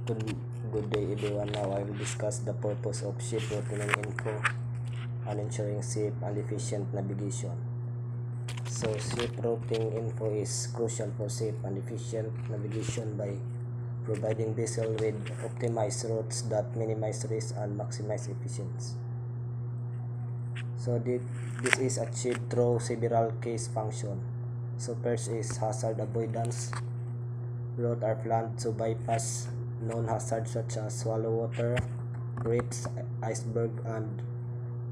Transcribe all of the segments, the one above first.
Good, good day everyone. Now I will discuss the purpose of ship routing info and ensuring safe and efficient navigation. So ship routing info is crucial for safe and efficient navigation by providing vessel with optimized routes that minimize risk and maximize efficiency. So this is achieved through several case functions. So first is hazard avoidance. Routes are planned to bypass known hazards such as shallow water, reefs, iceberg, and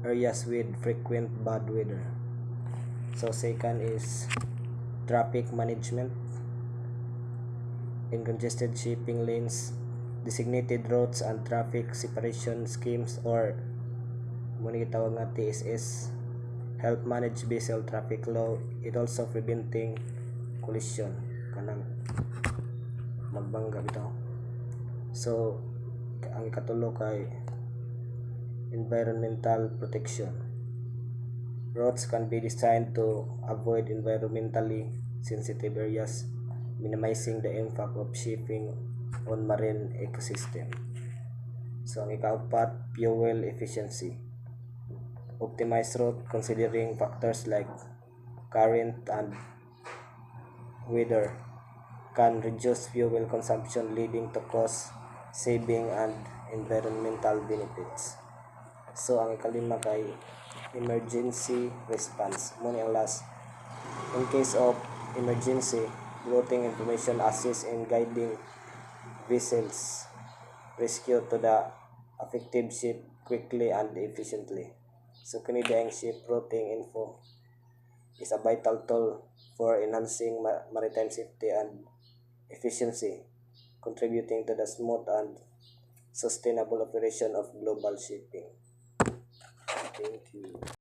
areas with frequent bad weather. So second is traffic management. In congested shipping lanes, designated routes and traffic separation schemes or muna gitawag nga TSS help manage vessel traffic flow. It also preventing collision kanang magbangga bitaw. So ang ikatulo kay environmental protection. Routes can be designed to avoid environmentally sensitive areas, minimizing the impact of shipping on marine ecosystem. So ang ikaapat, fuel efficiency. Optimize route considering factors like current and weather can reduce fuel consumption, leading to cost saving and environmental benefits. So ang ikalima kay emergency response. Muna ang last. In case of emergency, routing information assists in guiding vessels rescue to the affected ship quickly and efficiently. So kini daing ship routing info is a vital tool for enhancing maritime safety and efficiency, contributing to the smooth and sustainable operation of global shipping. Thank you.